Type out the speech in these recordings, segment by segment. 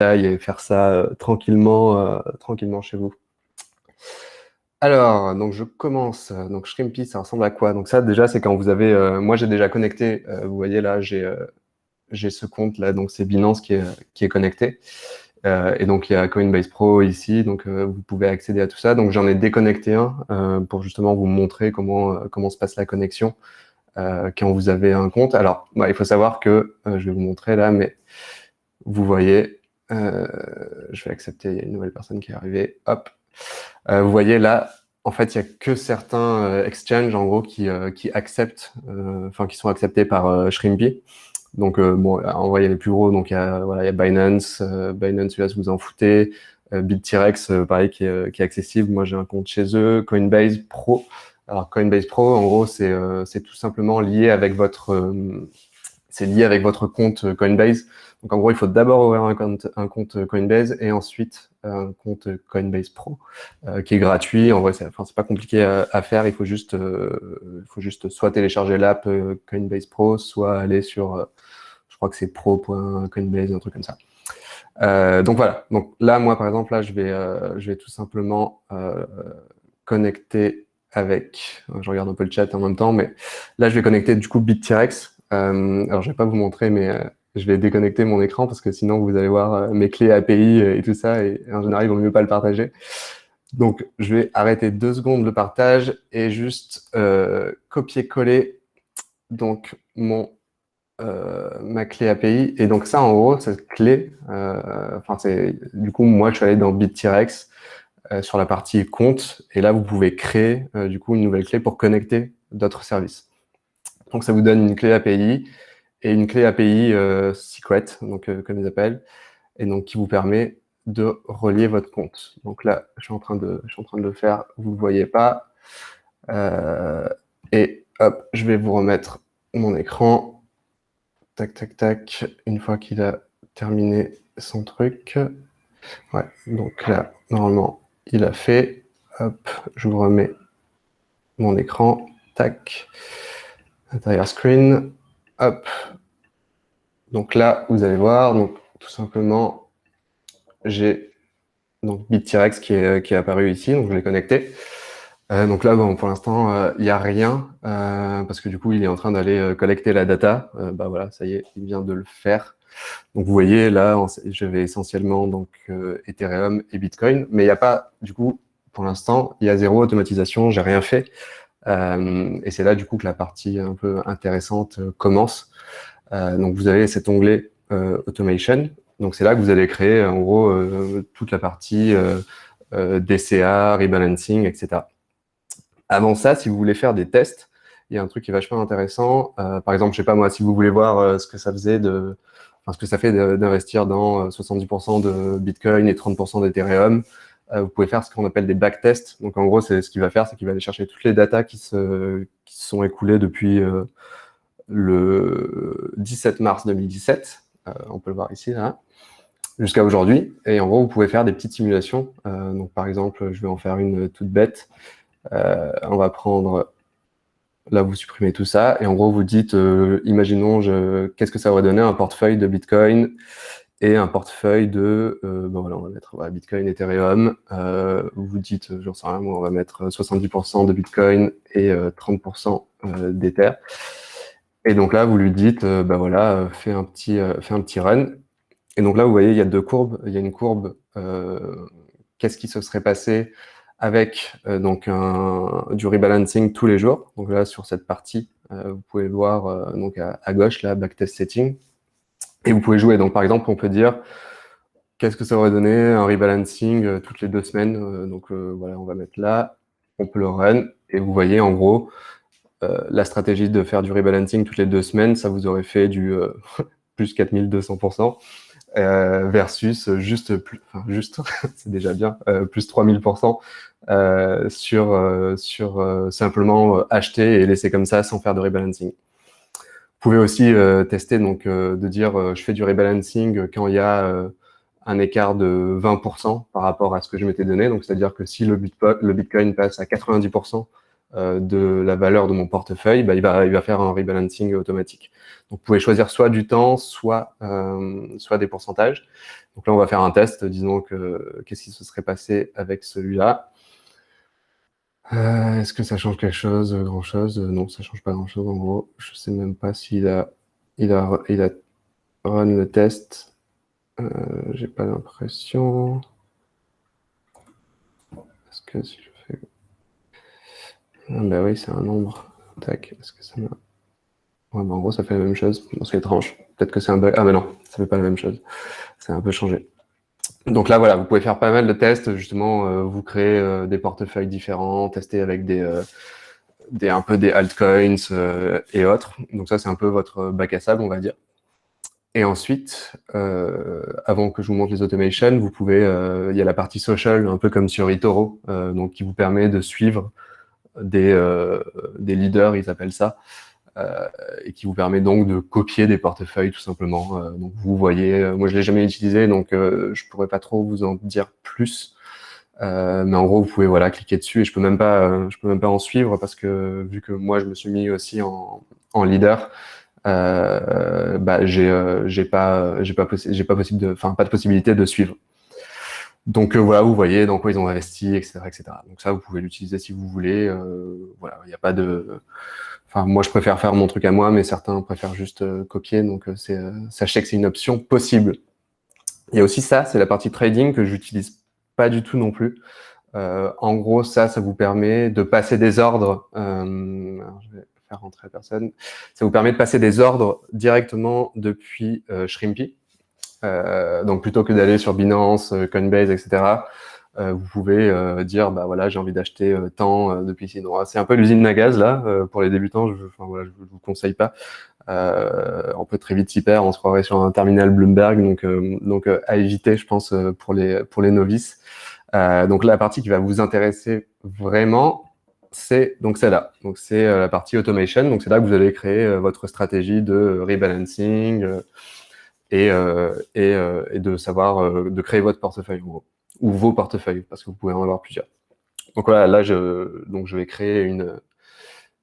et faire ça tranquillement chez vous. Alors, donc je commence. Donc Shrimpy, ça ressemble à quoi? Donc ça, déjà, c'est quand vous avez... moi, j'ai déjà connecté. Vous voyez là, j'ai ce compte là, donc c'est Binance qui est connecté. Et donc il y a Coinbase Pro ici, donc vous pouvez accéder à tout ça. Donc j'en ai déconnecté un pour justement vous montrer comment se passe la connexion quand vous avez un compte. Alors, il faut savoir que, je vais vous montrer là, mais vous voyez, je vais accepter, il y a une nouvelle personne qui est arrivée, hop. Vous voyez là, en fait, il n'y a que certains exchanges, en gros, qui acceptent, enfin, qui sont acceptés par Shrimpy. Donc, bon, en vrai, il y a les plus gros, donc voilà, il y a Binance, Binance US, vous en foutez, BitTrex, pareil, qui est accessible. Moi, j'ai un compte chez eux, Coinbase Pro. Alors, Coinbase Pro, en gros, c'est tout simplement lié avec c'est lié avec votre compte Coinbase. Donc, en gros, il faut d'abord ouvrir un compte Coinbase et ensuite un compte Coinbase Pro, qui est gratuit. En vrai, c'est pas compliqué à faire. Il faut juste soit télécharger l'app Coinbase Pro, soit aller sur, je crois que c'est pro.coinbase, un truc comme ça. Donc voilà. Donc là, moi, par exemple, là, je vais tout simplement connecter avec. Je regarde un peu le chat en même temps, mais là, je vais connecter du coup BitTrex. Alors, je vais pas vous montrer, mais je vais déconnecter mon écran parce que sinon, vous allez voir mes clés API et tout ça, et en général, il vaut mieux pas le partager. Donc, je vais arrêter 2 secondes le partage et juste copier-coller donc ma clé API. Et donc ça, en gros, cette clé, c'est du coup, moi, je suis allé dans BitTrex sur la partie compte, et là, vous pouvez créer du coup une nouvelle clé pour connecter d'autres services. Donc, ça vous donne une clé API et une clé API secret, donc comme ils appellent, et donc qui vous permet de relier votre compte. Donc là, je suis en train de le faire, vous ne le voyez pas. Et hop, je vais vous remettre mon écran. Tac, tac, tac. Une fois qu'il a terminé son truc. Ouais, donc là, normalement, il a fait. Hop, je vous remets mon écran. Tac. Entire screen. Hop. Donc là, vous allez voir, donc tout simplement, j'ai donc BitTrex qui est apparu ici, donc je l'ai connecté. Donc là, bon, pour l'instant, il n'y a rien, parce que du coup, il est en train d'aller collecter la data. Voilà, ça y est, il vient de le faire. Donc vous voyez, là, j'avais essentiellement donc Ethereum et Bitcoin, mais il n'y a pas, du coup, pour l'instant, il y a zéro automatisation, j'ai rien fait. Et c'est là, du coup, que la partie un peu intéressante commence. Donc vous avez cet onglet Automation. Donc c'est là que vous allez créer, en gros, toute la partie DCA, rebalancing, etc. Avant ça, si vous voulez faire des tests, il y a un truc qui est vachement intéressant. Par exemple, je sais pas moi, si vous voulez voir ce que ça fait d'investir dans 70% de Bitcoin et 30% d'Ethereum, vous pouvez faire ce qu'on appelle des backtests. Donc en gros, c'est ce qu'il va faire, c'est qu'il va aller chercher toutes les datas qui se sont écoulées depuis le 17 mars 2017. On peut le voir ici, là, jusqu'à aujourd'hui. Et en gros, vous pouvez faire des petites simulations. Donc par exemple, je vais en faire une toute bête. On va prendre, là vous supprimez tout ça, et en gros vous dites, imaginons, qu'est-ce que ça aurait donné un portefeuille de Bitcoin et un portefeuille de, voilà, on va mettre Bitcoin, Ethereum, vous dites, j'en sais rien, moi, on va mettre 70% de Bitcoin et 30% d'Ether. Et donc là, vous lui dites, voilà, fais un petit run. Et donc là, vous voyez, il y a 2 courbes. Il y a une courbe, qu'est-ce qui se serait passé avec donc du rebalancing tous les jours. Donc là, sur cette partie, vous pouvez le voir donc à gauche, là, backtest setting. Et vous pouvez jouer. Donc par exemple, on peut dire, qu'est-ce que ça aurait donné un rebalancing toutes les 2 semaines. Donc voilà, on va mettre là. On peut le run. Et vous voyez, en gros, la stratégie de faire du rebalancing toutes les 2 semaines, ça vous aurait fait du plus 4200%. Versus juste, c'est déjà bien, plus 3000% sur simplement acheter et laisser comme ça sans faire de rebalancing. Vous pouvez aussi tester, donc de dire je fais du rebalancing quand il y a un écart de 20% par rapport à ce que je m'étais donné. Donc c'est-à-dire que si le Bitcoin passe à 90% de la valeur de mon portefeuille, il va faire un rebalancing automatique. Donc, vous pouvez choisir soit du temps, soit des pourcentages. Donc là, on va faire un test. Disons que qu'est-ce qui se serait passé avec celui-là. Est-ce que ça change quelque chose, grand-chose? Non, ça change pas grand-chose en gros. Je sais même pas s'il a run le test. J'ai pas l'impression. Est-ce que si je fais... Ah bah oui, c'est un nombre. Tac, est-ce que ça m'a... Ouais, bah en gros, ça fait la même chose. Non, c'est étrange. Peut-être que c'est un bug. Ah mais non, ça fait pas la même chose. Ça a un peu changé. Donc là, voilà, vous pouvez faire pas mal de tests. Justement, vous créez des portefeuilles différents, tester avec un peu des altcoins et autres. Donc ça, c'est un peu votre bac à sable, on va dire. Et ensuite, avant que je vous montre les automations, vous pouvez, il y a la partie social, un peu comme sur eToro, donc qui vous permet de suivre des leaders, ils appellent ça, et qui vous permet donc de copier des portefeuilles tout simplement. Donc vous voyez, moi je l'ai jamais utilisé, donc je pourrais pas trop vous en dire plus. Mais en gros, vous pouvez voilà cliquer dessus et je peux même pas en suivre parce que vu que moi je me suis mis aussi en leader. J'ai pas de possibilité de suivre. Donc voilà, vous voyez dans quoi ils ont investi, etc., etc. Donc ça, vous pouvez l'utiliser si vous voulez. Voilà, il n'y a pas de. Enfin, moi, je préfère faire mon truc à moi, mais certains préfèrent juste copier. Donc sachez que c'est une option possible. Il y a aussi ça, c'est la partie trading que j'utilise pas du tout non plus. En gros, ça vous permet de passer des ordres. Alors, je vais faire rentrer la personne. Ça vous permet de passer des ordres directement depuis Shrimpy. Donc, plutôt que d'aller sur Binance, Coinbase, etc., vous pouvez dire, bah voilà, j'ai envie d'acheter tant depuis ici. Donc, c'est un peu l'usine à gaz là pour les débutants. Je vous conseille pas. On peut très vite s'y perdre. On se croirait sur un terminal Bloomberg. Donc à éviter, je pense, pour les novices. Donc la partie qui va vous intéresser vraiment, c'est donc celle-là. Donc c'est la partie automation. Donc c'est là que vous allez créer votre stratégie de rebalancing et de savoir de créer votre portefeuille ou vos portefeuilles parce que vous pouvez en avoir plusieurs. Donc voilà, là je vais créer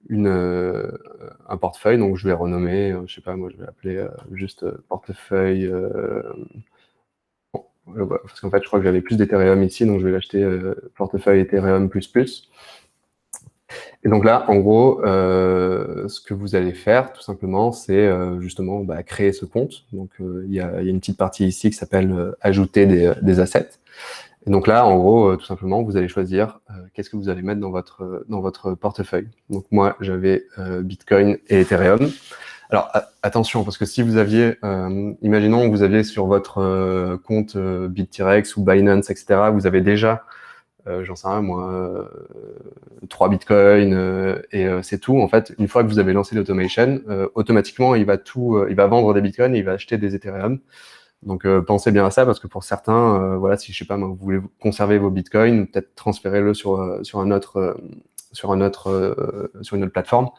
un portefeuille. Donc je vais renommer, je sais pas, moi je vais appeler juste portefeuille. Parce qu'en fait, je crois que j'avais plus d'Ethereum ici, donc je vais l'acheter portefeuille Ethereum++. Et donc là, en gros, ce que vous allez faire, tout simplement, c'est justement créer ce compte. Donc, il y a une petite partie ici qui s'appelle ajouter des assets. Et donc là, en gros, tout simplement, vous allez choisir qu'est-ce que vous allez mettre dans votre portefeuille. Donc moi, j'avais Bitcoin et Ethereum. Alors attention, parce que si vous aviez, imaginons que vous aviez sur votre compte BitTrex ou Binance, etc., vous avez déjà, j'en sais rien moi, 3 bitcoins et c'est tout. En fait, une fois que vous avez lancé l'automation, automatiquement, il va vendre des bitcoins et il va acheter des Ethereum. Donc pensez bien à ça parce que pour certains, voilà, si je sais pas, vous voulez conserver vos bitcoins, peut-être transférez-le sur une autre plateforme.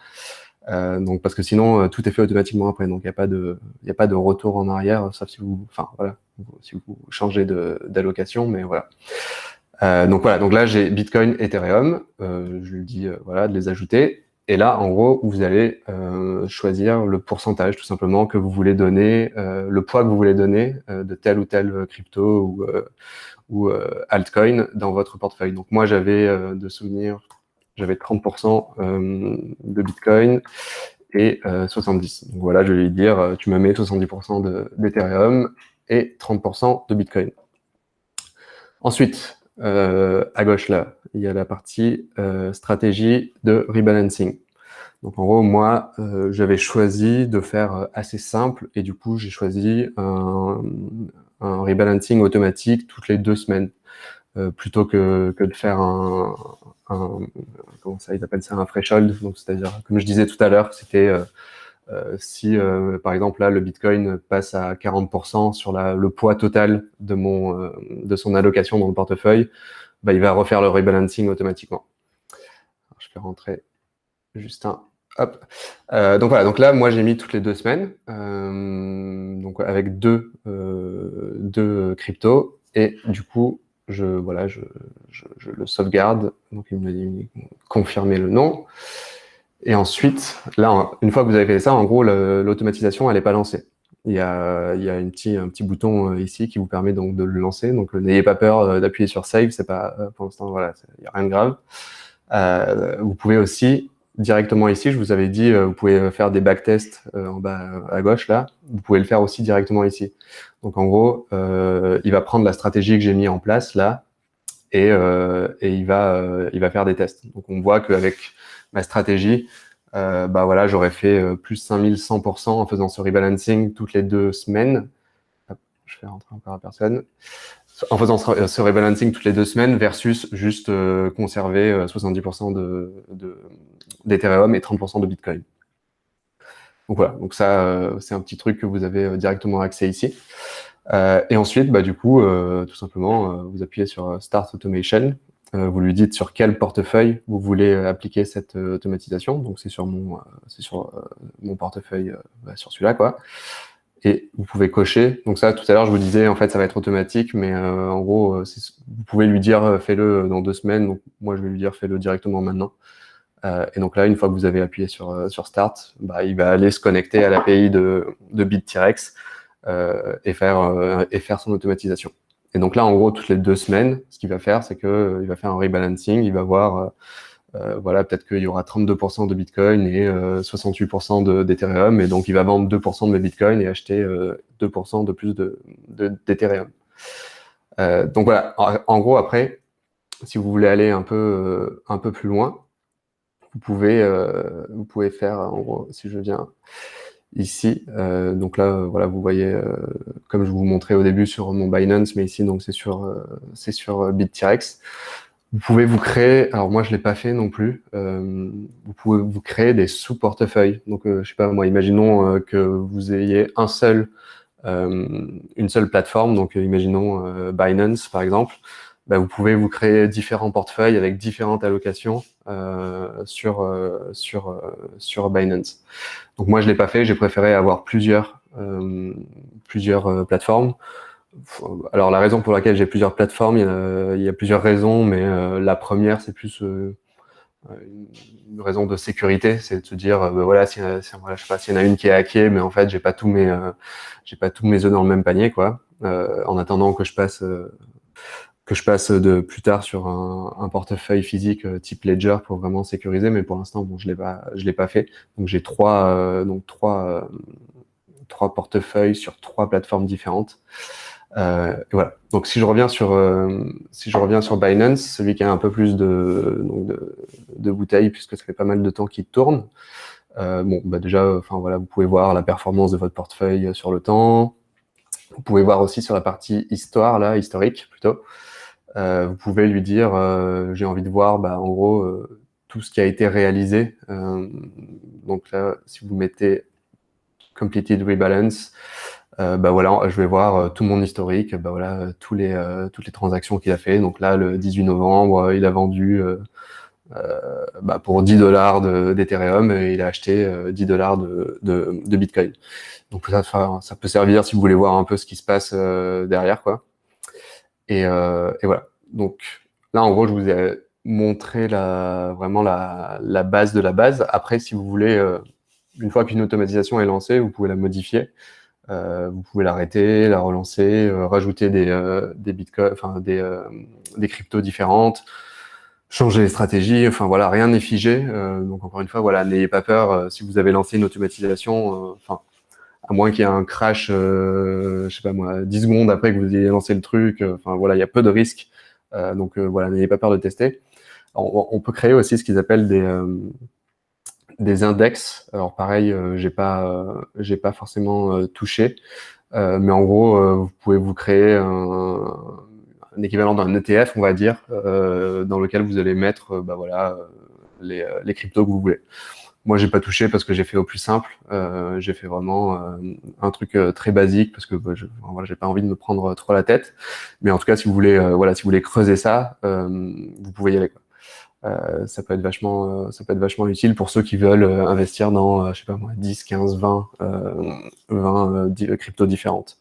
Donc parce que sinon tout est fait automatiquement après, donc il y a pas de retour en arrière, sauf si vous changez d'allocation, mais voilà. Donc voilà, donc là j'ai Bitcoin, Ethereum, je lui dis voilà de les ajouter. Et là, en gros, vous allez choisir le pourcentage, tout simplement, que vous voulez donner, le poids que vous voulez donner de tel ou tel crypto ou altcoin dans votre portefeuille. Donc moi, j'avais de souvenir, j'avais 30% de Bitcoin et 70. Donc voilà, je vais lui dire, tu me mets 70% d'Ethereum et 30% de Bitcoin. Ensuite, à gauche là, il y a la partie stratégie de rebalancing. Donc en gros, moi, j'avais choisi de faire assez simple et du coup, j'ai choisi un rebalancing automatique toutes les 2 semaines plutôt que de faire comment ça, ils appellent ça, un threshold. Donc c'est-à-dire, comme je disais tout à l'heure, c'était si par exemple là le Bitcoin passe à 40% sur le poids total de son allocation dans le portefeuille, il va refaire le rebalancing automatiquement. Alors, je peux rentrer juste un. Hop. Donc voilà, donc là, moi j'ai mis toutes les 2 semaines, donc avec deux cryptos, et du coup, voilà, je le sauvegarde. Donc, il me dit confirmer le nom. Et ensuite, là, une fois que vous avez fait ça, en gros, l'automatisation, elle n'est pas lancée. Il y a un petit bouton ici qui vous permet donc de le lancer. Donc, n'ayez pas peur d'appuyer sur Save. C'est pas, pour l'instant, voilà, il n'y a rien de grave. Vous pouvez aussi, directement ici, je vous avais dit, vous pouvez faire des backtests en bas à gauche, là. Vous pouvez le faire aussi directement ici. Donc, en gros, il va prendre la stratégie que j'ai mis en place, là, et il va faire des tests. Donc, on voit qu'avec ma stratégie, bah voilà, j'aurais fait plus 5100% en faisant ce rebalancing toutes les 2 semaines. Hop, je fais rentrer encore la personne. En faisant ce rebalancing toutes les 2 semaines versus juste conserver 70% d'Ethereum et 30% de Bitcoin. Donc voilà, donc ça, c'est un petit truc que vous avez directement accès ici. Et ensuite, bah, du coup, tout simplement, vous appuyez sur Start Automation. Vous lui dites sur quel portefeuille vous voulez appliquer cette automatisation. Donc c'est sur mon portefeuille, sur celui-là, quoi. Et vous pouvez cocher. Donc ça, tout à l'heure, je vous disais, en fait, ça va être automatique, mais en gros, vous pouvez lui dire, fais-le dans 2 semaines. Donc moi, je vais lui dire, fais-le directement maintenant. Et donc là, une fois que vous avez appuyé sur Start, bah, il va aller se connecter à l'API de BitTrex et faire son automatisation. Et donc là, en gros, toutes les 2 semaines, ce qu'il va faire, c'est que il va faire un rebalancing. Il va voir, voilà, peut-être qu'il y aura 32% de Bitcoin et 68% d'Ethereum. Et donc, il va vendre 2% de mes Bitcoin et acheter 2% de plus d'Ethereum. Donc voilà, en gros, après, si vous voulez aller un peu plus loin, vous pouvez faire, en gros, si je viens ici, donc là, voilà, vous voyez, comme je vous montrais au début sur mon Binance, mais ici, donc c'est sur BitTrex. Vous pouvez vous créer, alors moi je l'ai pas fait non plus, vous pouvez vous créer des sous-portefeuilles. Donc je sais pas moi, imaginons que vous ayez une seule plateforme, donc imaginons Binance par exemple. Bah, vous pouvez vous créer différents portefeuilles avec différentes allocations sur Binance. Donc moi je l'ai pas fait, j'ai préféré avoir plusieurs plateformes. Alors la raison pour laquelle j'ai plusieurs plateformes, il y a plusieurs raisons, mais la première c'est plus une raison de sécurité, c'est de se dire bah, voilà, voilà, je sais pas s'il y en a une qui est hackée, mais en fait j'ai pas tous mes œufs dans le même panier, quoi. En attendant que je passe de plus tard sur un portefeuille physique type Ledger pour vraiment sécuriser, mais pour l'instant bon, je l'ai pas fait. Donc j'ai trois portefeuilles sur 3 plateformes différentes. Et voilà. Donc si je reviens sur Binance, celui qui a un peu plus de bouteilles, puisque ça fait pas mal de temps qu'il tourne. Bon, bah déjà, enfin voilà, vous pouvez voir la performance de votre portefeuille sur le temps. Vous pouvez voir aussi sur la partie histoire, là, historique plutôt. Vous pouvez lui dire, j'ai envie de voir, bah, en gros, tout ce qui a été réalisé. Donc là, si vous mettez Completed Rebalance, bah voilà, je vais voir tout mon historique, bah voilà, toutes les transactions qu'il a fait. Donc là, le 18 novembre, il a vendu bah pour $10 d'Ethereum et il a acheté $10 de Bitcoin. Donc ça peut servir si vous voulez voir un peu ce qui se passe derrière, quoi. Et voilà. Donc là, en gros, je vous ai montré vraiment la base de la base. Après, si vous voulez, une fois qu'une automatisation est lancée, vous pouvez la modifier. Vous pouvez l'arrêter, la relancer, rajouter des bitcoins, enfin des cryptos différentes, changer les stratégies. Enfin voilà, rien n'est figé. Donc encore une fois, voilà, n'ayez pas peur. Si vous avez lancé une automatisation, enfin à moins qu'il y ait un crash, je sais pas moi, 10 secondes après que vous ayez lancé le truc. Enfin voilà, il y a peu de risques. Donc voilà, n'ayez pas peur de tester. Alors, on peut créer aussi ce qu'ils appellent des index. Alors pareil, j'ai pas forcément touché, mais en gros, vous pouvez vous créer un équivalent d'un ETF, on va dire, dans lequel vous allez mettre, bah voilà, les cryptos que vous voulez. Moi, j'ai pas touché parce que j'ai fait au plus simple. J'ai fait vraiment un truc très basique parce que bah, voilà, j'ai pas envie de me prendre trop la tête. Mais en tout cas, si vous voulez, voilà, si vous voulez creuser ça, vous pouvez y aller, quoi. Ça peut être vachement utile pour ceux qui veulent investir dans, je sais pas moi, 10, 15, 20 cryptos différentes.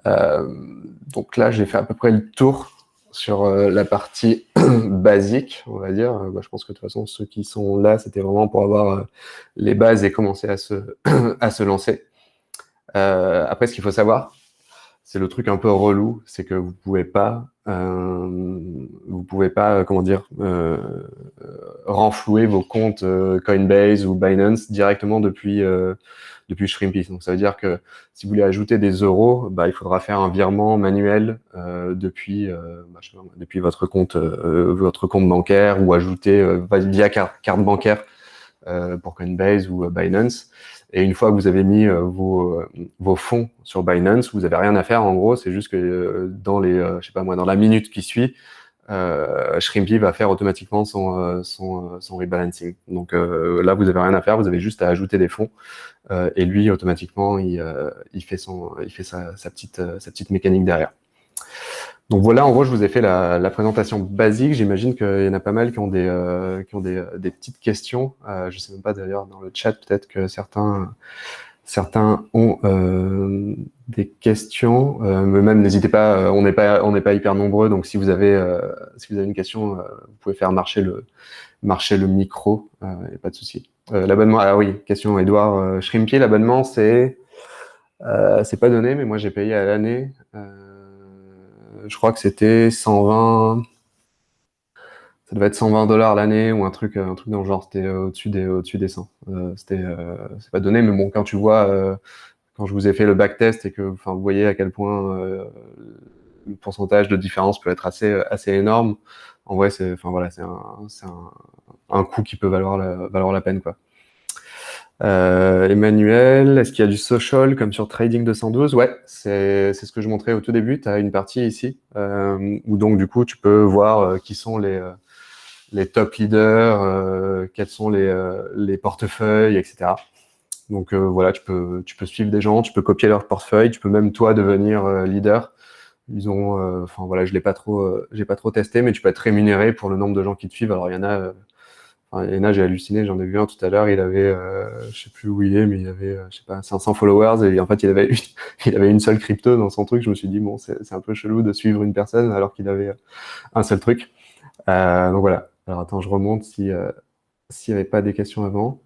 Donc là, j'ai fait à peu près le tour sur la partie basique, on va dire. Je pense que de toute façon, ceux qui sont là, c'était vraiment pour avoir les bases et commencer à à se lancer. Après, ce qu'il faut savoir, c'est le truc un peu relou, c'est que vous pouvez pas, comment dire, renflouer vos comptes Coinbase ou Binance directement depuis Shrimpy. Donc ça veut dire que si vous voulez ajouter des euros, il faudra faire un virement manuel depuis votre compte bancaire ou ajouter via carte bancaire pour Coinbase ou Binance. Et une fois que vous avez mis vos fonds sur Binance, vous n'avez rien à faire. En gros, c'est juste que dans je sais pas moi, dans la minute qui suit, Shrimpy va faire automatiquement son rebalancing. Donc là, vous n'avez rien à faire. Vous avez juste à ajouter des fonds et lui, automatiquement, il fait sa petite mécanique derrière. Donc voilà, en gros, je vous ai fait la présentation basique. J'imagine qu'il y en a pas mal qui ont des petites questions. Je sais même pas d'ailleurs dans le chat, peut-être que certains ont des questions. Mais même n'hésitez pas, on n'est pas hyper nombreux. Donc si vous avez une question, vous pouvez faire marcher le micro. Y a pas de souci. L'abonnement, ah oui, question Edouard Shrimpy, l'abonnement c'est pas donné, mais moi j'ai payé à l'année. Je crois que c'était 120. Ça devait être $120 l'année ou un truc dans le genre. C'était au-dessus des 100. C'est pas donné, mais bon, quand tu vois, quand je vous ai fait le backtest et que, enfin, vous voyez à quel point le pourcentage de différence peut être assez énorme. En vrai, c'est un coût qui peut valoir la peine, quoi. Emmanuel, est-ce qu'il y a du social comme sur Trading 212? Ouais, c'est ce que je montrais au tout début. Tu as une partie ici où donc du coup tu peux voir qui sont les top leaders, quels sont les portefeuilles, etc. Donc voilà, tu peux suivre des gens, tu peux copier leur portefeuille, tu peux même toi devenir leader. Ils ont, enfin voilà, j'ai pas trop testé, mais tu peux être rémunéré pour le nombre de gens qui te suivent. Alors il y en a. Il y en a, j'ai halluciné, j'en ai vu un tout à l'heure, il avait, je sais plus où il est, mais il avait, je sais pas, 500 followers, et en fait, il avait une seule crypto dans son truc. Je me suis dit, bon, c'est un peu chelou de suivre une personne alors qu'il avait un seul truc. Donc voilà. Alors attends, je remonte s'il n'y avait pas des questions avant.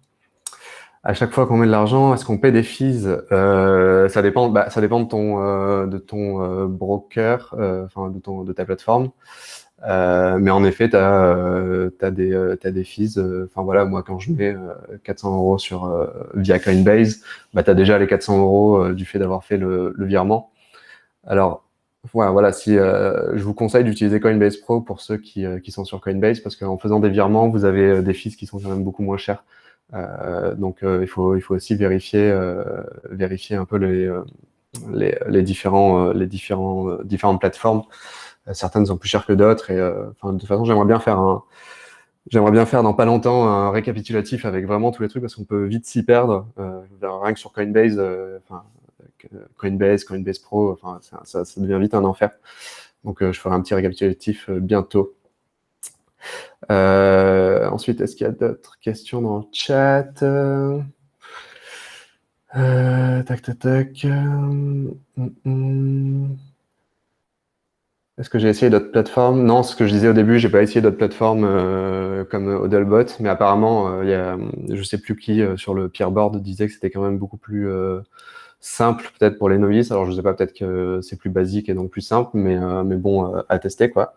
À chaque fois qu'on met de l'argent, est-ce qu'on paie des fees? Ça dépend de ton broker, enfin de ta plateforme. Mais en effet, t'as des fees. Enfin voilà, moi quand je mets 400 € via Coinbase, t'as déjà les 400 € du fait d'avoir fait le virement. Alors voilà, si je vous conseille d'utiliser Coinbase Pro pour ceux qui sont sur Coinbase, parce qu'en faisant des virements, vous avez des fees qui sont quand même beaucoup moins chers. Donc il faut aussi vérifier un peu les différentes plateformes. Certaines sont plus chères que d'autres, et de toute façon j'aimerais bien faire dans pas longtemps un récapitulatif avec vraiment tous les trucs, parce qu'on peut vite s'y perdre. Rien que sur Coinbase, Coinbase Pro, enfin ça devient vite un enfer. Donc je ferai un petit récapitulatif bientôt. Ensuite, est-ce qu'il y a d'autres questions dans le chat? Tac. Est-ce que j'ai essayé d'autres plateformes? Non, ce que je disais au début, j'ai pas essayé d'autres plateformes comme Hodlbot, mais apparemment, je sais plus qui sur le peerboard disait que c'était quand même beaucoup plus simple, peut-être pour les novices. Alors je sais pas, peut-être que c'est plus basique et donc plus simple, mais bon, à tester quoi.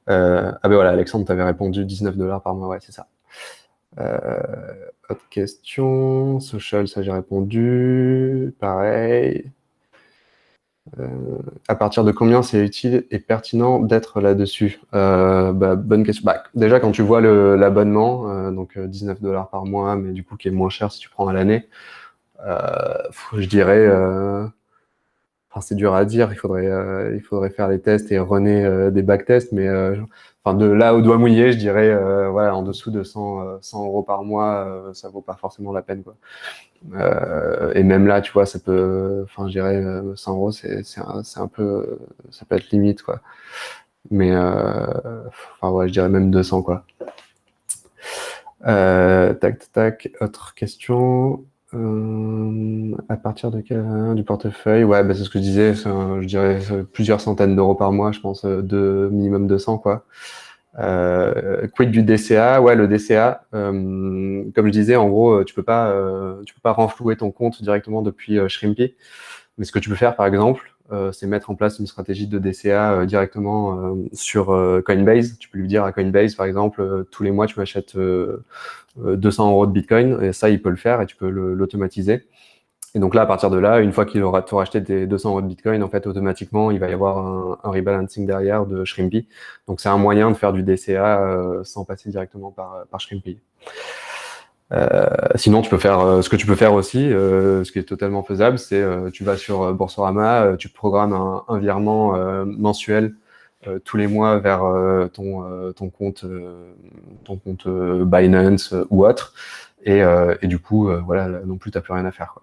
Voilà, Alexandre, t'avais répondu 19 $ par mois, ouais, c'est ça. Autre question, social, ça j'ai répondu, pareil. À partir de combien c'est utile et pertinent d'être là-dessus? Bonne question. Déjà, quand tu vois l'abonnement, donc 19 $ par mois, mais du coup qui est moins cher si tu prends à l'année, je dirais, enfin c'est dur à dire, il faudrait faire les tests et runner des backtests, mais enfin de là au doigt mouillé, je dirais, voilà, en dessous de 100 € par mois, ça vaut pas forcément la peine, quoi. Et même là, tu vois, ça peut, enfin, je dirais 100 €, c'est un peu, ça peut être limite, quoi. Mais enfin ouais, je dirais même 200, quoi. Tac. Autre question. À partir de quel du portefeuille? Ouais, bah, c'est ce que je disais, je dirais plusieurs centaines d'euros par mois, je pense, minimum 200, quoi. Quid du DCA? Ouais, le DCA, comme je disais, en gros, tu peux pas renflouer ton compte directement depuis Shrimpy. Mais ce que tu peux faire, par exemple, c'est mettre en place une stratégie de DCA directement sur Coinbase. Tu peux lui dire à Coinbase, par exemple, tous les mois, tu m'achètes 200 euros de Bitcoin, et ça, il peut le faire et tu peux l'automatiser. Et donc là, à partir de là, une fois qu'il aura acheté tes 200 euros de Bitcoin, en fait, automatiquement, il va y avoir un rebalancing derrière de Shrimpy. Donc c'est un moyen de faire du DCA sans passer directement par Shrimpy. Sinon, tu peux faire ce que tu peux faire aussi, ce qui est totalement faisable, c'est tu vas sur Boursorama, tu programmes un virement mensuel tous les mois vers ton compte Binance ou autre, et du coup, voilà, là, non plus, t'as plus rien à faire, quoi.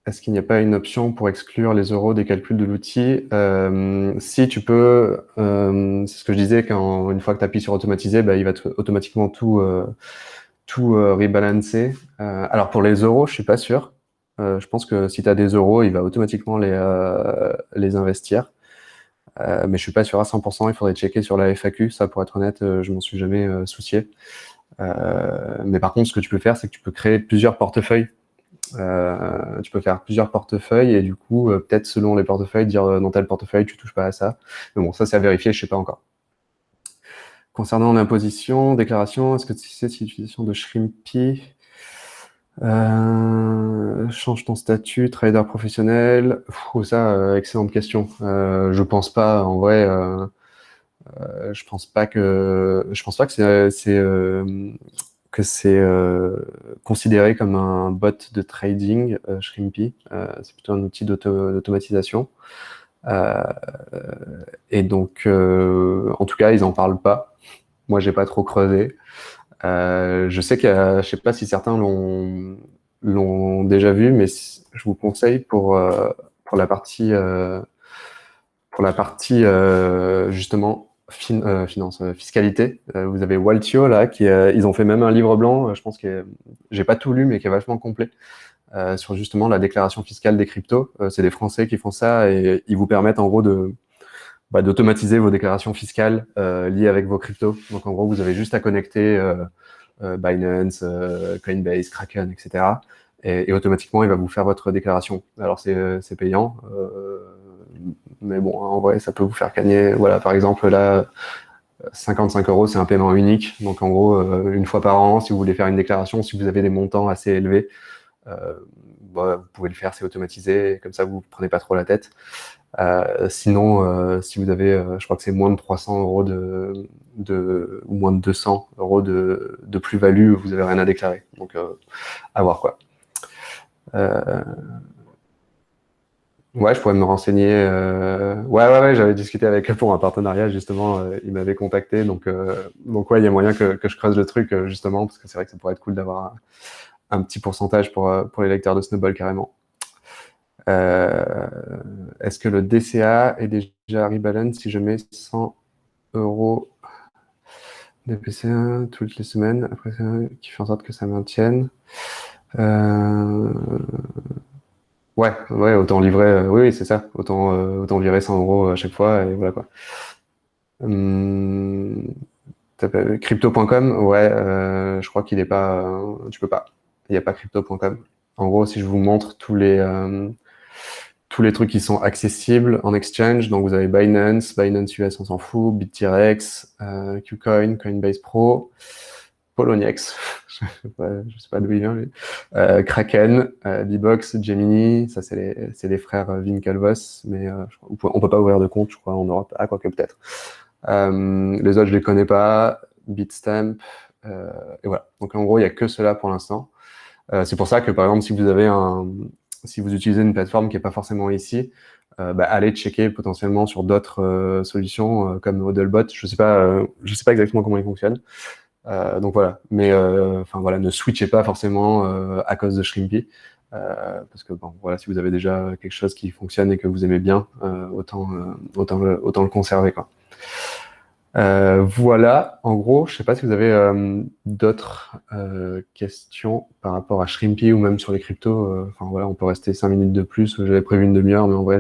Est-ce qu'il n'y a pas une option pour exclure les euros des calculs de l'outil? Si tu peux, c'est ce que je disais, quand une fois que tu appuies sur automatiser, bah, il va automatiquement tout rebalancer. Alors pour les euros, je suis pas sûr. Je pense que si tu as des euros, il va automatiquement les investir. Mais je suis pas sûr à 100%. Il faudrait checker sur la FAQ. Ça, pour être honnête, je m'en suis jamais soucié. Mais par contre, ce que tu peux faire, c'est que tu peux créer plusieurs portefeuilles. Tu peux faire plusieurs portefeuilles et du coup, peut-être selon les portefeuilles, dire dans tel portefeuille, tu touches pas à ça. Mais bon, ça, c'est à vérifier, je sais pas encore. Concernant l'imposition, déclaration, est-ce que tu sais si l'utilisation de Shrimpy change ton statut, trader professionnel? Ça, excellente question. Je pense pas, en vrai. Je pense pas que c'est considéré comme un bot de trading, Shrimpy. C'est plutôt un outil d'automatisation. Euh, et donc, en tout cas, ils en parlent pas. Moi, j'ai pas trop creusé. Je sais je sais pas si certains l'ont déjà vu, mais je vous conseille pour la partie justement finance, fiscalité. Vous avez Waltio là, ils ont fait même un livre blanc. Je pense que j'ai pas tout lu, mais qui est vachement complet sur justement la déclaration fiscale des cryptos. C'est des Français qui font ça et ils vous permettent en gros d'automatiser vos déclarations fiscales liées avec vos cryptos. Donc en gros, vous avez juste à connecter Binance, Coinbase, Kraken, etc. Et automatiquement, il va vous faire votre déclaration. Alors c'est payant, mais bon, en vrai, ça peut vous faire gagner. Voilà, par exemple là, 55 euros, c'est un paiement unique. Donc en gros, une fois par an, si vous voulez faire une déclaration, si vous avez des montants assez élevés, vous pouvez le faire, c'est automatisé. Comme ça, vous ne prenez pas trop la tête. Sinon, si vous avez, je crois que c'est moins de 300 euros ou moins de 200 euros de plus-value, vous avez rien à déclarer. Donc, à voir quoi. Ouais, je pourrais me renseigner. Ouais, j'avais discuté avec eux pour un partenariat justement. Ils m'avaient contacté, donc ouais, il y a moyen que je creuse le truc justement parce que c'est vrai que ça pourrait être cool d'avoir un petit pourcentage pour les lecteurs de Snowball carrément. Est-ce que le DCA est déjà rebalance si je mets 100 euros de PCA toutes les semaines, après ça, qui fait en sorte que ça maintienne? Ouais, autant livrer, oui, c'est ça. Autant virer 100 euros à chaque fois, et voilà quoi. Hum, Crypto.com, ouais, je crois qu'il est pas, tu peux pas. Il n'y a pas crypto.com. En gros, si je vous montre tous les trucs qui sont accessibles en exchange. Donc, vous avez Binance US, on s'en fout, BitTrex, KuCoin, Coinbase Pro, Poloniex, je sais pas d'où il vient, lui. Kraken, Bbox, Gemini, ça c'est les frères Winklevoss, mais on peut pas ouvrir de compte, je crois, en Europe. Ah, quoique peut-être. Les autres, je les connais pas. Bitstamp, et voilà. Donc, en gros, il y a que cela pour l'instant. C'est pour ça que, par exemple, si vous utilisez une plateforme qui n'est pas forcément ici, allez checker potentiellement sur d'autres solutions comme Hodlebot. Je sais pas exactement comment ils fonctionnent. Donc voilà. Mais enfin voilà, ne switchez pas forcément à cause de Shrimpy. Parce que bon, voilà, si vous avez déjà quelque chose qui fonctionne et que vous aimez bien, autant le conserver, quoi. Voilà, en gros, je sais pas si vous avez d'autres questions par rapport à Shrimpy ou même sur les cryptos. Enfin voilà, on peut rester 5 minutes de plus. J'avais prévu une demi-heure, mais en vrai,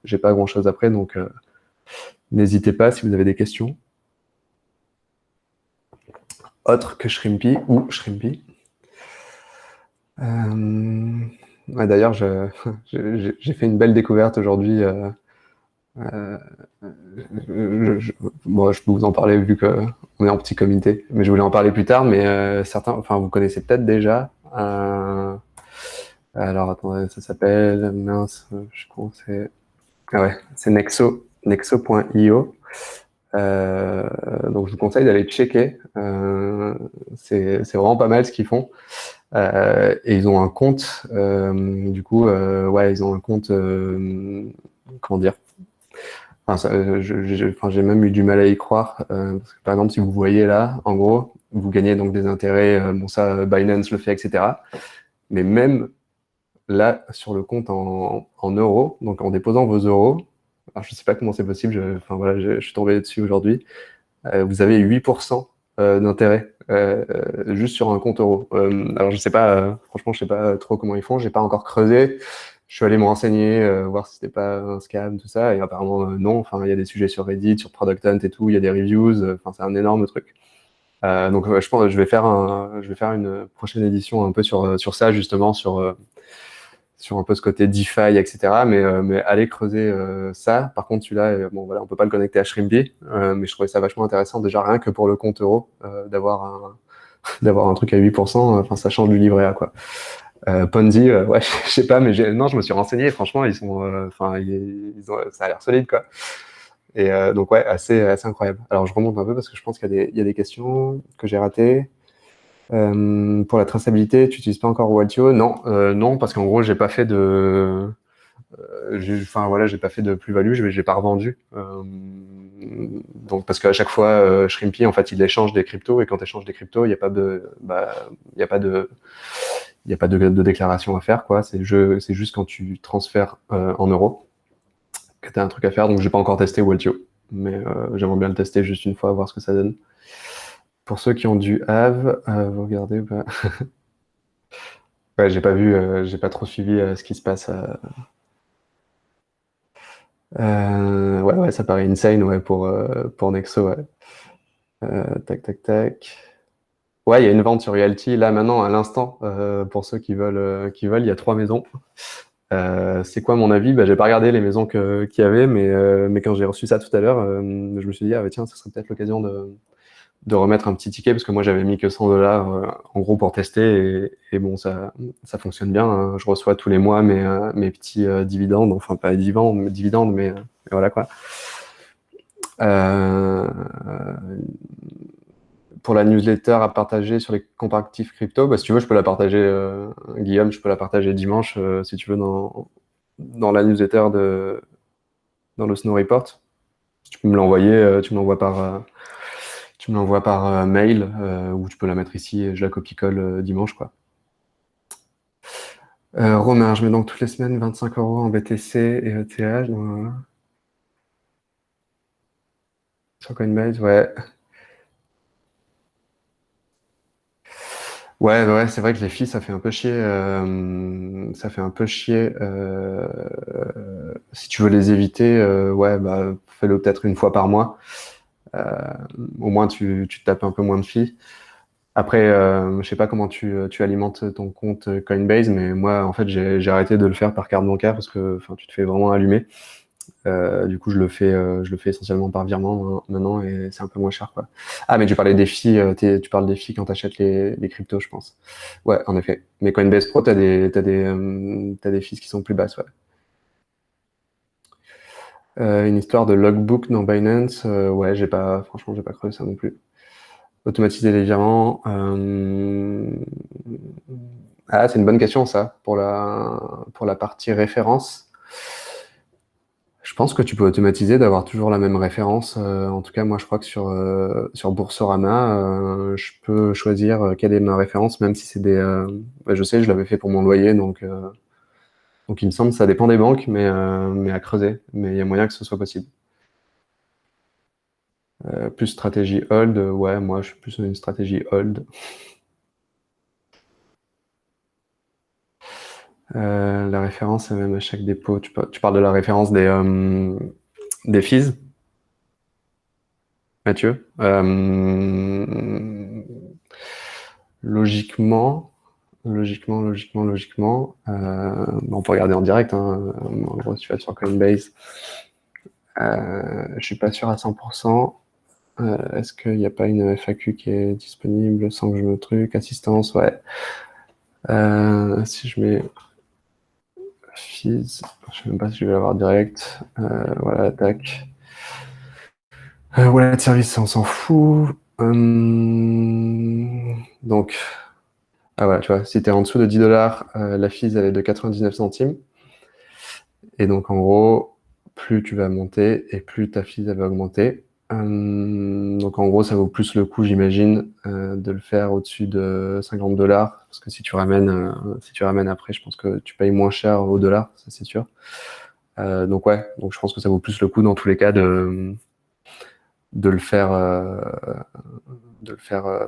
j'ai pas grand-chose après, donc n'hésitez pas si vous avez des questions. Autres que Shrimpy ou Shrimpy. Ouais, d'ailleurs, j'ai fait une belle découverte aujourd'hui. Euh, bon, je peux vous en parler vu que on est en petit comité, mais je voulais en parler plus tard. Mais certains, enfin, vous connaissez peut-être déjà. Alors, attendez, ça s'appelle, mince, je crois que c'est, ah ouais, c'est Nexo.io. Donc, je vous conseille d'aller checker. C'est vraiment pas mal ce qu'ils font. Et ils ont un compte, du coup, ouais, ils ont un compte, comment dire? Enfin, enfin, j'ai même eu du mal à y croire. Parce que, par exemple, si vous voyez là, en gros, vous gagnez donc des intérêts. Bon, ça, Binance le fait, etc. Mais même là, sur le compte en euros, donc en déposant vos euros, alors je sais pas comment c'est possible. Enfin voilà, je suis tombé dessus aujourd'hui. Vous avez 8% d'intérêt juste sur un compte euro. Alors je sais pas, franchement, je sais pas trop comment ils font. J'ai pas encore creusé. Je suis allé me renseigner, voir si c'était pas un scam, tout ça, et apparemment non. Enfin, il y a des sujets sur Reddit, sur Product Hunt et tout. Il y a des reviews. Enfin, c'est un énorme truc. Donc, je pense que je vais faire une prochaine édition un peu sur ça justement, sur un peu ce côté DeFi, etc. Mais aller creuser ça. Par contre, celui-là, bon voilà, on peut pas le connecter à Shrimpy, mais je trouvais ça vachement intéressant déjà rien que pour le compte euro d'avoir un d'avoir un truc à 8%. Enfin, ça change du livret A quoi. Ponzi, ouais, je sais pas, mais non, je me suis renseigné. Franchement, ils sont, enfin, ça a l'air solide quoi. Et donc ouais, assez incroyable. Alors je remonte un peu parce que je pense qu'il y a des questions que j'ai ratées. Pour la traçabilité, tu n'utilises pas encore Waltio? Non, non, parce qu'en gros, j'ai pas fait de, enfin voilà, j'ai pas fait de plus-value, j'ai pas revendu. Donc parce qu'à chaque fois, Shrimpy, en fait, il échange des cryptos et quand tu échanges des cryptos, il n'y a pas de, bah, il y a pas de, il y a pas de déclaration à faire, quoi. C'est juste quand tu transfères en euros que tu as un truc à faire. Donc j'ai pas encore testé Waltio, mais j'aimerais bien le tester juste une fois, voir ce que ça donne. Pour ceux qui ont du Have, vous regardez, bah, ouais, j'ai pas vu, j'ai pas trop suivi ce qui se passe. Ouais, ouais, ça paraît insane, ouais, pour Nexo, ouais. Tac, tac, tac. Ouais, il y a une vente sur Realty, là, maintenant, à l'instant, pour ceux qui veulent, il y a 3 maisons. C'est quoi mon avis? Bah, j'ai pas regardé les maisons qu'il y avait, mais quand j'ai reçu ça tout à l'heure, je me suis dit, ah, bah, tiens, ça serait peut-être l'occasion de remettre un petit ticket, parce que moi, j'avais mis que 100 dollars, en gros, pour tester, et bon, ça fonctionne bien, hein. Je reçois tous les mois mes petits dividendes, enfin, pas dividendes, mais voilà, quoi. Euh, pour la newsletter à partager sur les comparatifs crypto, bah, si tu veux, je peux la partager, Guillaume, je peux la partager dimanche, si tu veux, dans la newsletter dans le Snow Report. Si tu peux me l'envoyer, tu me l'envoies par mail, ou tu peux la mettre ici et je la copie-colle dimanche, quoi. Romain, je mets donc toutes les semaines 25 euros en BTC et ETH sur Coinbase, ouais. Ouais, ouais, c'est vrai que les filles, ça fait un peu chier. Ça fait un peu chier. Si tu veux les éviter, ouais, bah, fais-le peut-être une fois par mois. Euh, Au moins, tu te tapes un peu moins de filles. Après, je sais pas comment tu alimentes ton compte Coinbase, mais moi, en fait, j'ai arrêté de le faire par carte bancaire parce que, enfin, tu te fais vraiment allumer. Du coup, je le fais essentiellement par virement maintenant et c'est un peu moins cher, quoi. Ah, mais tu parlais des filles, tu parles des filles quand tu achètes les cryptos, je pense. Ouais, en effet. Mais Coinbase Pro, t'as des fees qui sont plus basses, ouais. Une histoire de logbook dans Binance, ouais, franchement, j'ai pas creusé ça non plus. Automatiser les virements. Ah, c'est une bonne question, ça, pour la partie référence. Je pense que tu peux automatiser d'avoir toujours la même référence. En tout cas, moi, je crois que sur Boursorama, je peux choisir quelle est ma référence, même si c'est des. Bah, je sais, je l'avais fait pour mon loyer, donc il me semble que ça dépend des banques, mais à creuser. Mais il y a moyen que ce soit possible. Plus stratégie hold, ouais, moi je suis plus sur une stratégie hold. La référence est même à chaque dépôt. Tu parles de la référence des fees, Mathieu? Logiquement, logiquement, on peut regarder en direct, hein. En gros, si tu vas sur Coinbase, je suis pas sûr à 100%. Est-ce qu'il n'y a pas une FAQ qui est disponible sans que je me truc? Assistance, ouais. Si je mets fees, je sais même pas si je vais l'avoir direct. Voilà, tac. Wallet service, on s'en fout. Donc, ah voilà, tu vois, si tu es en dessous de 10 $, la fees elle est de 99 centimes. Et donc, en gros, plus tu vas monter et plus ta fees elle va augmenter. Donc, en gros, ça vaut plus le coup, j'imagine, de le faire au-dessus de 50 $. Parce que si tu ramènes après, je pense que tu payes moins cher au dollar, ça c'est sûr. Donc, ouais, donc je pense que ça vaut plus le coup dans tous les cas de le faire,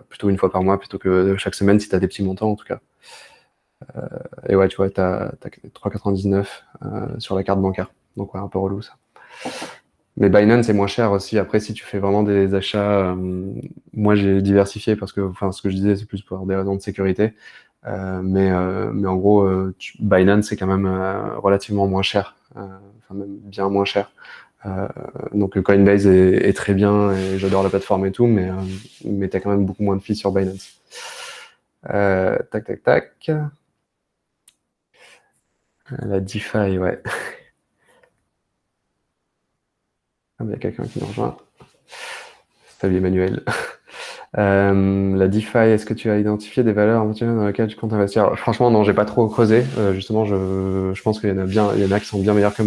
plutôt une fois par mois plutôt que chaque semaine si tu as des petits montants en tout cas. Et ouais, tu vois, tu as 3,99 sur la carte bancaire. Donc ouais, un peu relou ça. Mais Binance c'est moins cher aussi. Après, si tu fais vraiment des achats, moi j'ai diversifié parce que, enfin, ce que je disais, c'est plus pour des raisons de sécurité. Mais en gros, Binance c'est quand même relativement moins cher, enfin même bien moins cher. Donc Coinbase est très bien et j'adore la plateforme et tout, mais t'as quand même beaucoup moins de fees sur Binance. Tac, tac, tac. La DeFi, ouais. Ah, il y a quelqu'un qui nous rejoint. Salut Emmanuel. La DeFi, est-ce que tu as identifié des valeurs dans lesquelles tu comptes investir? Franchement, non, j'ai pas trop creusé. Justement, je pense qu'il y en a il y en a qui sont bien meilleur que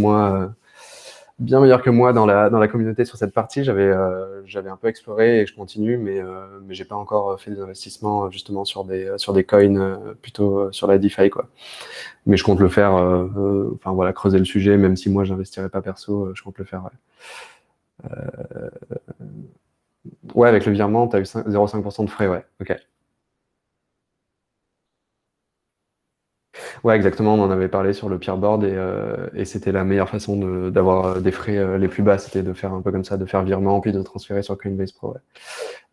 moi dans la communauté sur cette partie. J'avais un peu exploré et je continue, mais j'ai pas encore fait des investissements justement sur des coins, plutôt sur la DeFi, quoi. Mais je compte le faire, enfin voilà, creuser le sujet, même si moi j'investirais pas perso, je compte le faire, ouais. Ouais, avec le virement, tu as eu 0,5% de frais, ouais. Ok. Ouais, exactement, on en avait parlé sur le peerboard et c'était la meilleure façon d'avoir des frais les plus bas, c'était de faire un peu comme ça, de faire virement puis de transférer sur Coinbase Pro,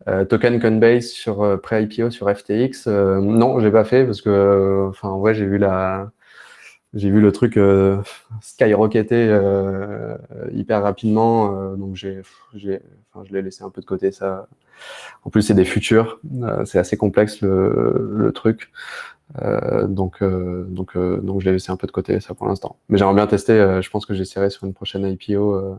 ouais. Token Coinbase sur pré-IPO sur FTX, non, j'ai pas fait parce que, enfin, ouais, j'ai vu le truc skyrocketer hyper rapidement, donc enfin, je l'ai laissé un peu de côté ça. En plus, c'est des futurs, c'est assez complexe le truc, donc je l'ai laissé un peu de côté ça pour l'instant. Mais j'aimerais bien tester. Je pense que j'essaierai sur une prochaine IPO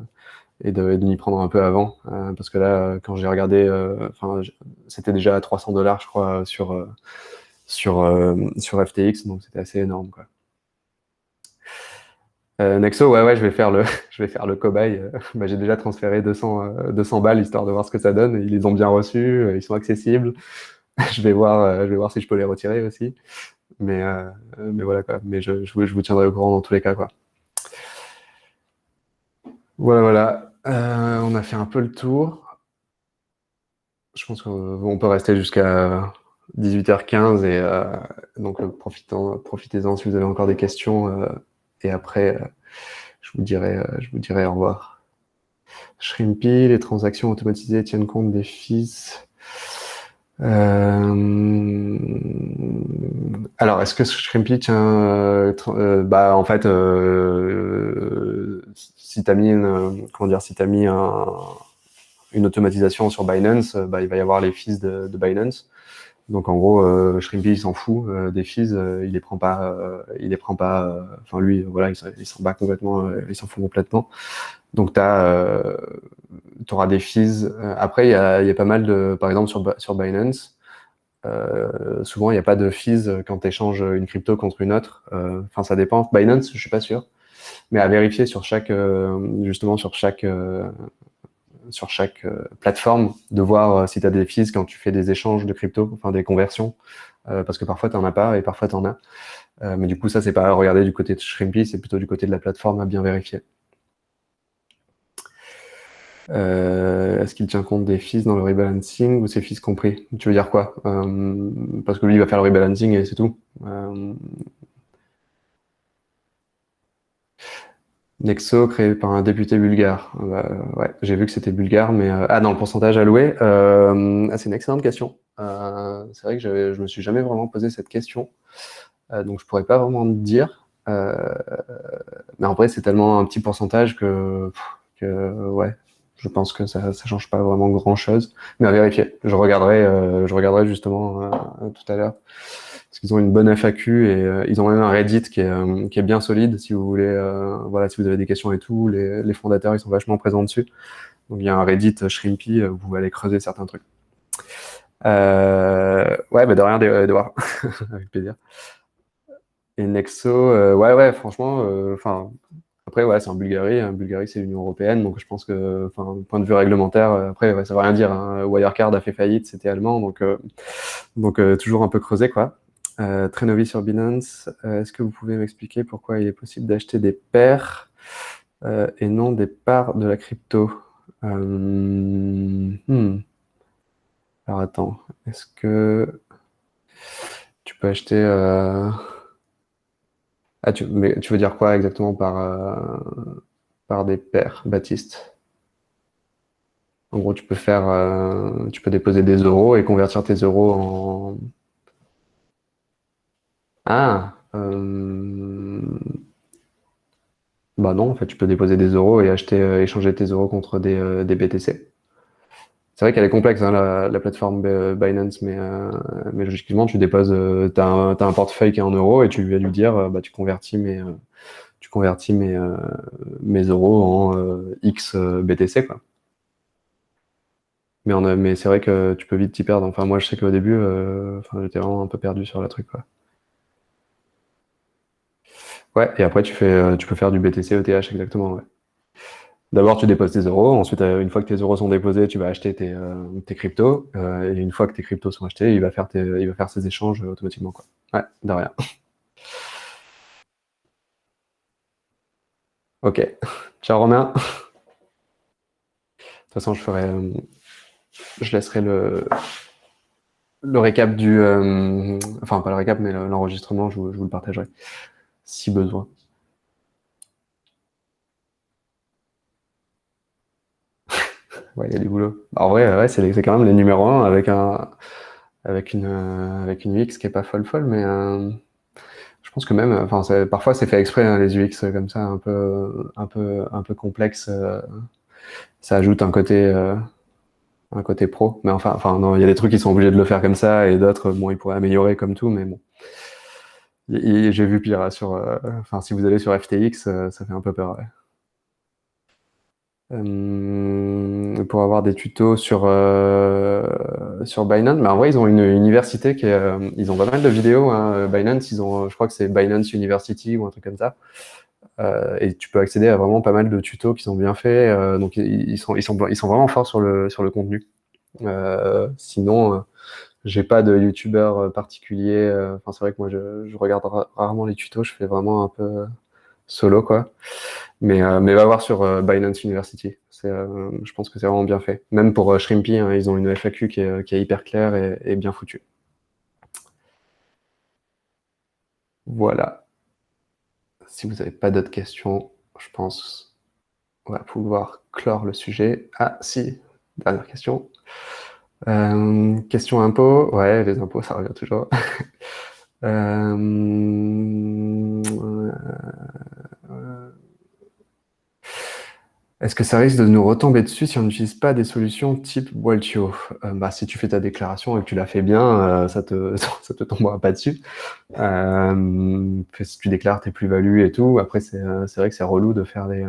et de m'y prendre un peu avant, parce que là, quand j'ai regardé, enfin, c'était déjà à 300 $, je crois, sur FTX, donc c'était assez énorme, quoi. Nexo, ouais, je vais faire je vais faire le cobaye. Bah, j'ai déjà transféré 200 balles histoire de voir ce que ça donne. Ils les ont bien reçus, ils sont accessibles. Je vais voir si je peux les retirer aussi. Mais voilà quoi. Mais je vous tiendrai au courant dans tous les cas, quoi. Voilà, voilà. On a fait un peu le tour. Je pense qu'on peut rester jusqu'à 18h15 donc profitez-en si vous avez encore des questions. Et après, je vous dirai au revoir. Shrimpy, les transactions automatisées tiennent compte des fees. Alors, est-ce que Shrimpy tient, bah, en fait, si t'as mis comment dire, si t'as mis une automatisation sur Binance, bah, il va y avoir les fees de Binance. Donc en gros, Shrimpy il s'en fout des fees, il les prend pas. Enfin lui, voilà, il s'en bat complètement, il s'en fout complètement. Donc tu auras des fees. Après, il y a pas mal de, par exemple sur Binance, souvent il n'y a pas de fees quand tu échanges une crypto contre une autre. Enfin, ça dépend. Binance, je suis pas sûr, mais à vérifier sur chaque, justement sur chaque plateforme, de voir si tu as des fees quand tu fais des échanges de crypto, enfin des conversions, parce que parfois tu n'en as pas et parfois tu en as. Mais du coup, ça, c'est pas à regarder du côté de Shrimpy, c'est plutôt du côté de la plateforme à bien vérifier. Est-ce qu'il tient compte des fees dans le rebalancing ou c'est fees compris? Tu veux dire quoi? Parce que lui, il va faire le rebalancing et c'est tout. Nexo créé par un député bulgare. Ouais, j'ai vu que c'était bulgare, mais ah, dans le pourcentage alloué, c'est une excellente question. C'est vrai que je me suis jamais vraiment posé cette question, donc je pourrais pas vraiment te dire. Mais en vrai, c'est tellement un petit pourcentage ouais, je pense que ça change pas vraiment grand-chose. Mais à vérifier. Je regarderai justement tout à l'heure. Parce qu'ils ont une bonne FAQ et ils ont même un Reddit qui est bien solide si vous voulez, voilà, si vous avez des questions et tout, les fondateurs ils sont vachement présents dessus. Donc il y a un Reddit Shrimpy où vous pouvez aller creuser certains trucs. Ouais, bah de rien, Edouard, avec plaisir. Et Nexo, ouais, ouais, franchement, enfin, après, ouais, c'est en Bulgarie. Bulgarie, c'est l'Union européenne, donc je pense que, enfin, du point de vue réglementaire, après, ouais, ça veut rien dire, hein. Wirecard a fait faillite, c'était allemand, donc toujours un peu creusé, quoi. Très sur Binance. Est-ce que vous pouvez m'expliquer pourquoi il est possible d'acheter des paires et non des parts de la crypto? Alors attends, est-ce que tu peux acheter Ah, mais tu veux dire quoi exactement par des paires, Baptiste? En gros, tu peux déposer des euros et convertir tes euros en... Ah, bah non, en fait, tu peux déposer des euros et échanger tes euros contre des BTC. C'est vrai qu'elle est complexe, hein, la plateforme Binance, mais logiquement, t'as un portefeuille qui est en euros et tu vas lui dire, bah, tu convertis mes euros en X BTC, quoi. Mais c'est vrai que tu peux vite t'y perdre. Enfin, moi, je sais qu'au début, enfin, j'étais vraiment un peu perdu sur le truc, quoi. Ouais, et après, tu peux faire du BTC ETH, exactement, ouais. D'abord, tu déposes tes euros. Ensuite, une fois que tes euros sont déposés, tu vas acheter tes cryptos. Et une fois que tes cryptos sont achetés, il va faire ses échanges automatiquement, quoi. Ouais, de rien. Ok. Ciao, Romain. De toute façon, je laisserai le récap enfin, pas le récap, mais l'enregistrement, je vous le partagerai, si besoin. Ouais, il y a du boulot. En vrai, ouais, c'est quand même les numéros 1 avec une UX qui est pas folle, mais je pense que même, enfin, parfois c'est fait exprès, hein, les UX comme ça, un peu complexes, ça ajoute un côté pro. Mais enfin, non, il y a des trucs qui sont obligés de le faire comme ça et d'autres, bon, ils pourraient améliorer comme tout, mais bon. J'ai vu pire hein, enfin, si vous allez sur FTX, ça fait un peu peur, ouais. Pour avoir des tutos sur Binance. Mais en vrai, ils ont une université ils ont pas mal de vidéos, hein. Binance, je crois que c'est Binance University ou un truc comme ça. Et tu peux accéder à vraiment pas mal de tutos qui sont bien faits. Donc, ils sont vraiment forts sur le contenu. Sinon, j'ai pas de youtubeur particulier. Enfin, c'est vrai que moi, je regarde rarement les tutos. Je fais vraiment un peu solo, quoi. Mais va voir sur Binance University. Je pense que c'est vraiment bien fait. Même pour Shrimpy, hein, ils ont une FAQ qui est hyper claire et bien foutue. Voilà. Si vous n'avez pas d'autres questions, je pense on va pouvoir clore le sujet. Ah, si, dernière question. Question impôts. Ouais, les impôts, ça revient toujours. Euh, Est-ce que ça risque de nous retomber dessus si on n'utilise pas des solutions type Waltio? Bah, si tu fais ta déclaration et que tu la fais bien, ça te tombera pas dessus. Si tu déclares tes plus-values et tout, après c'est vrai que c'est relou de faire les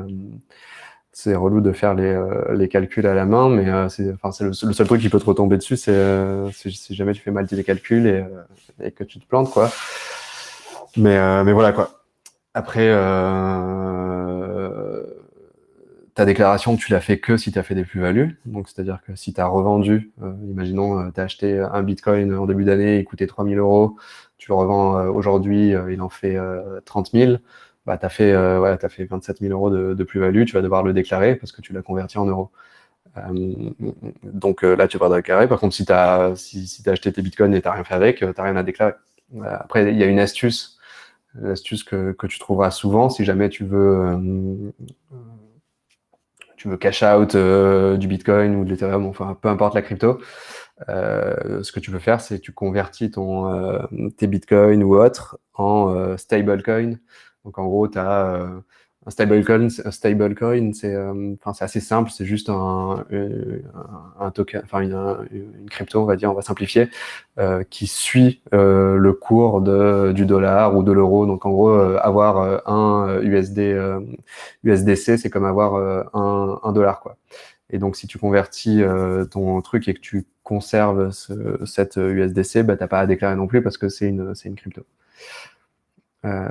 calculs à la main, mais enfin, c'est le seul truc qui peut te retomber dessus, c'est si jamais tu fais mal tes calculs et que tu te plantes, quoi. Mais voilà, quoi. Après, ta déclaration, tu l'as fait que si tu as fait des plus-values. Donc, c'est-à-dire que si tu as revendu, imaginons, tu as acheté un Bitcoin en début d'année, il coûtait 3 000 euros, tu le revends aujourd'hui, il en fait 30 000, bah, tu as fait 27 000 euros de plus-value, tu vas devoir le déclarer parce que tu l'as converti en euros. Donc là, tu devras déclarer. Par contre, si tu as acheté tes bitcoins et tu n'as rien fait avec, tu n'as rien à déclarer. Après, il y a une astuce que tu trouveras souvent si jamais tu veux cash out du bitcoin ou de l'Ethereum, enfin peu importe la crypto. Ce que tu peux faire, c'est que tu convertis tes bitcoins ou autres en stablecoin. Donc en gros, tu as un stablecoin, c'est assez simple, c'est juste un token, enfin une crypto, on va dire, on va simplifier, qui suit le cours du dollar ou de l'euro. Donc en gros, avoir un USDC, c'est comme avoir un dollar, quoi. Et donc, si tu convertis ton truc et que tu conserves cette USDC, bah, t'as pas à déclarer non plus parce que c'est une crypto. Euh,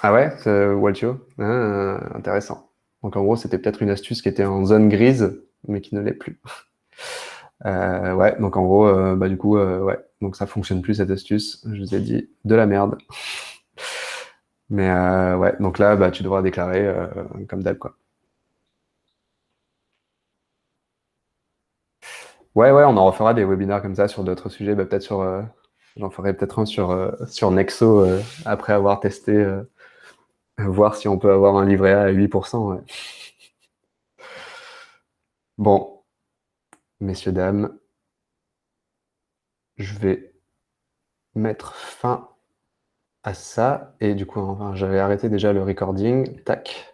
Ah ouais, Walcho? Intéressant. Donc, en gros, c'était peut-être une astuce qui était en zone grise, mais qui ne l'est plus. Ouais, donc en gros, bah, du coup, ouais. Donc, ça fonctionne plus cette astuce. Je vous ai dit de la merde. Mais ouais, donc là, bah, tu devras déclarer comme d'hab, quoi. Ouais, ouais, on en refera des webinaires comme ça sur d'autres sujets. Bah, peut-être j'en ferai peut-être un sur Nexo après avoir testé, voir si on peut avoir un livret A à 8%. Ouais. Bon, messieurs, dames, je vais mettre fin à ça. Et du coup, enfin, j'avais arrêté déjà le recording. Tac.